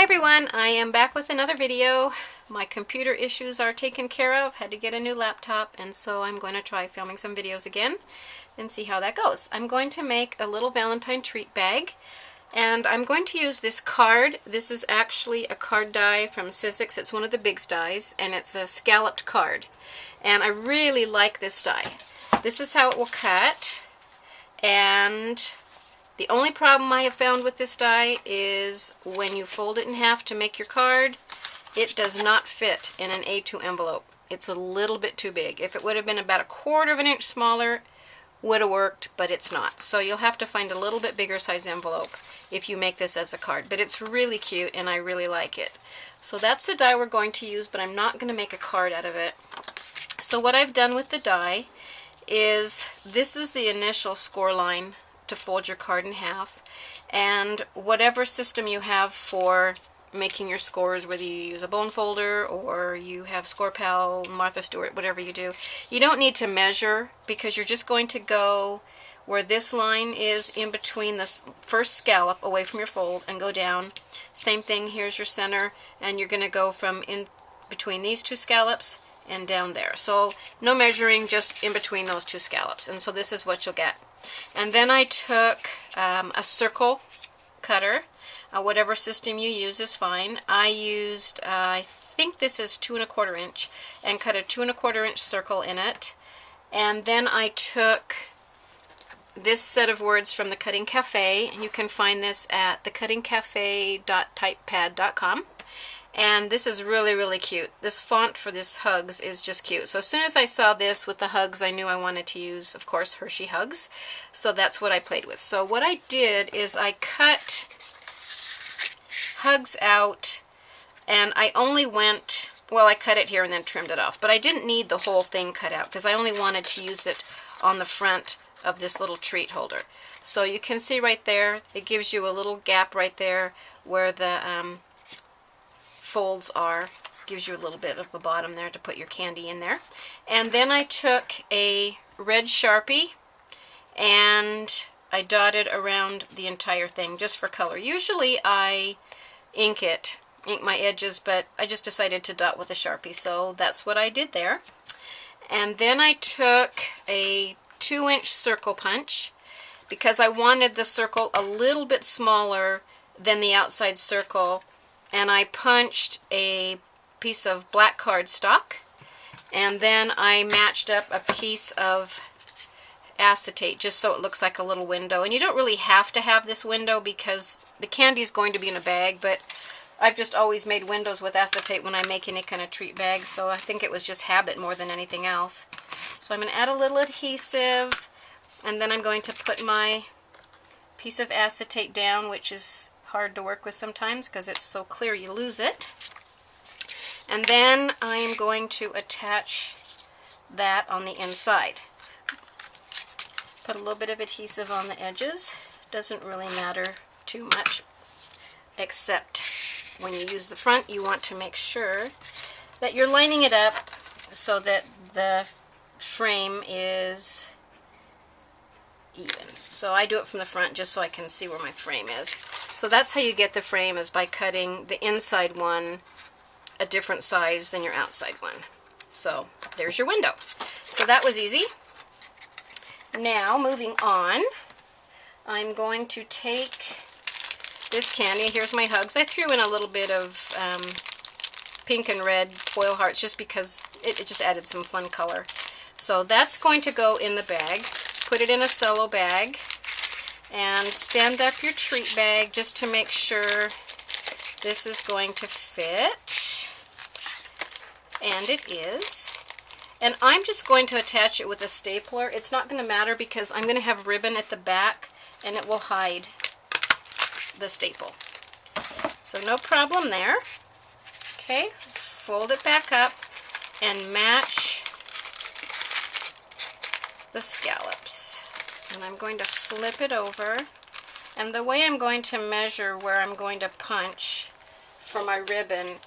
Hi everyone, I am back with another video. My computer issues are taken care of, had to get a new laptop, and so I'm going to try filming some videos again and see how that goes. I'm going to make a little Valentine treat bag, and I'm going to use this card. This is actually a card die from Sizzix. It's one of the big dies, and it's a scalloped card. And I really like this die. This is how it will cut, and the only problem I have found with this die is when you fold it in half to make your card, it does not fit in an A2 envelope. It's a little bit too big. If it would have been about 1/4 of an inch smaller, would have worked, but it's not. So you'll have to find a little bit bigger size envelope if you make this as a card. But it's really cute and I really like it. So that's the die we're going to use, but I'm not going to make a card out of it. So what I've done with the die is this is the initial score line to fold your card in half, and whatever system you have for making your scores, whether you use a bone folder or you have ScorePal, Martha Stewart, whatever you do, you don't need to measure because you're just going to go where this line is in between the first scallop away from your fold and go down. Same thing, here's your center, and you're going to go from in between these two scallops and down there. So no measuring, just in between those two scallops, and so this is what you'll get. And then I took a circle cutter, whatever system you use is fine. I used, I think this is 2 1/4 inch, and cut a 2 1/4 inch circle in it. And then I took this set of words from the Cutting Cafe. You can find this at thecuttingcafe.typepad.com. And this is really, really cute. This font for this Hugs is just cute. So as soon as I saw this with the Hugs, I knew I wanted to use, of course, Hershey Hugs. So that's what I played with. So what I did is I cut Hugs out, and I only went, well, I cut it here and then trimmed it off. But I didn't need the whole thing cut out because I only wanted to use it on the front of this little treat holder. So you can see right there, it gives you a little gap right there where the folds are. Gives you a little bit of the bottom there to put your candy in there. And then I took a red Sharpie and I dotted around the entire thing just for color. Usually I ink my edges, but I just decided to dot with a Sharpie, so that's what I did there. And then I took a 2-inch circle punch because I wanted the circle a little bit smaller than the outside circle, and I punched a piece of black cardstock, and then I matched up a piece of acetate just so it looks like a little window. And you don't really have to have this window because the candy is going to be in a bag, but I've just always made windows with acetate when I make any kind of treat bag, so I think it was just habit more than anything else. So I'm going to add a little adhesive, and then I'm going to put my piece of acetate down, which is hard to work with sometimes because it's so clear you lose it. And then I am going to attach that on the inside. Put a little bit of adhesive on the edges. Doesn't really matter too much, except when you use the front you want to make sure that you're lining it up so that the frame is even. So I do it from the front just so I can see where my frame is. So that's how you get the frame, is by cutting the inside one a different size than your outside one. So there's your window. So that was easy. Now moving on, I'm going to take this candy. Here's my Hugs. I threw in a little bit of pink and red foil hearts just because it just added some fun color. So that's going to go in the bag. Put it in a cello bag and stand up your treat bag just to make sure this is going to fit. And it is. And I'm just going to attach it with a stapler. It's not going to matter because I'm going to have ribbon at the back and it will hide the staple. So no problem there. Okay, fold it back up and match the scallops. And I'm going to flip it over, and the way I'm going to measure where I'm going to punch for my ribbon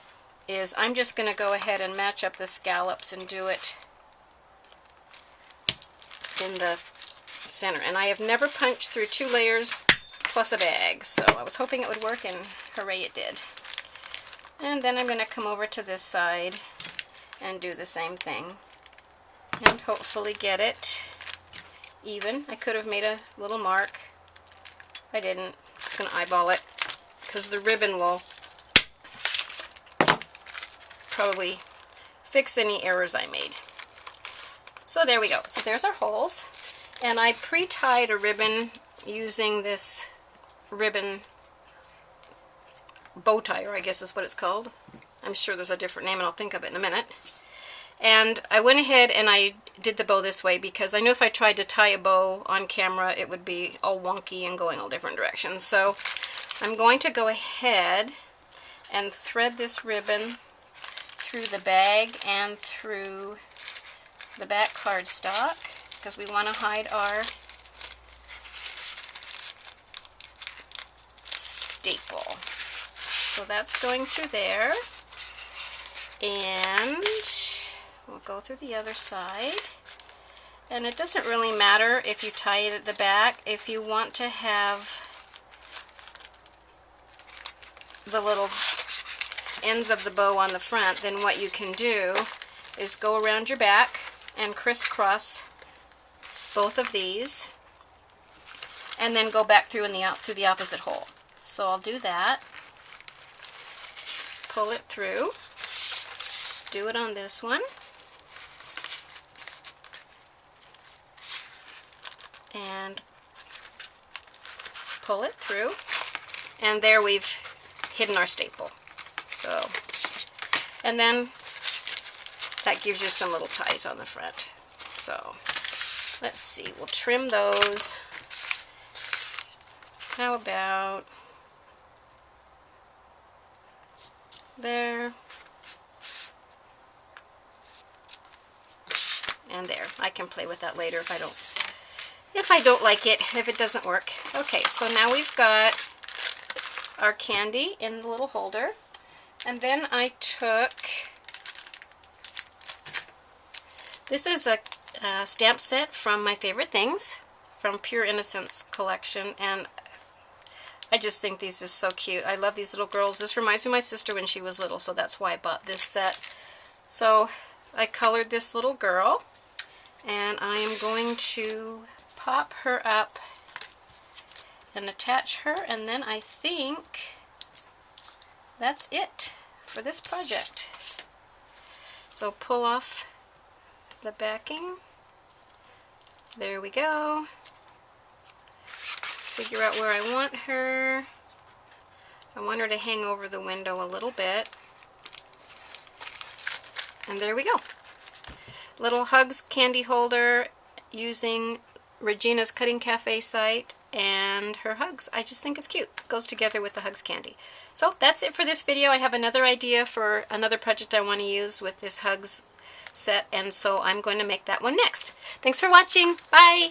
is I'm just going to go ahead and match up the scallops and do it in the center. And I have never punched through 2 layers plus a bag, so I was hoping it would work, and hooray, it did. And then I'm going to come over to this side and do the same thing. And hopefully get it even. I could have made a little mark. I didn't. Just going to eyeball it because the ribbon will probably fix any errors I made. So there we go. So there's our holes. And I pre-tied a ribbon using this ribbon bow tie, or I guess is what it's called. I'm sure there's a different name and I'll think of it in a minute. And I went ahead and I did the bow this way because I knew if I tried to tie a bow on camera it would be all wonky and going all different directions. So I'm going to go ahead and thread this ribbon through the bag and through the back cardstock because we want to hide our staple. So that's going through there, and we'll go through the other side. And it doesn't really matter if you tie it at the back. If you want to have the little ends of the bow on the front, then what you can do is go around your back and crisscross both of these and then go back through through the opposite hole. So I'll do that. Pull it through. Do it on this one. And pull it through. And there we've hidden our staple. So, and then that gives you some little ties on the front. So, let's see, we'll trim those. How about there and there. I can play with that later if I don't like it, if it doesn't work. Okay, so now we've got our candy in the little holder. And then I took, this is a stamp set from My Favorite Things, from Pure Innocence collection, and I just think these are so cute. I love these little girls. This reminds me of my sister when she was little, so that's why I bought this set. So I colored this little girl, and I am going to pop her up and attach her, and then I think that's it for this project. So pull off the backing. There we go. Figure out where I want her. I want her to hang over the window a little bit. And there we go. Little Hugs candy holder using Regina's Cutting Cafe site and her Hugs. I just think it's cute. It goes together with the Hugs candy. So that's it for this video. I have another idea for another project I want to use with this Hugs set, and so I'm going to make that one next. Thanks for watching. Bye!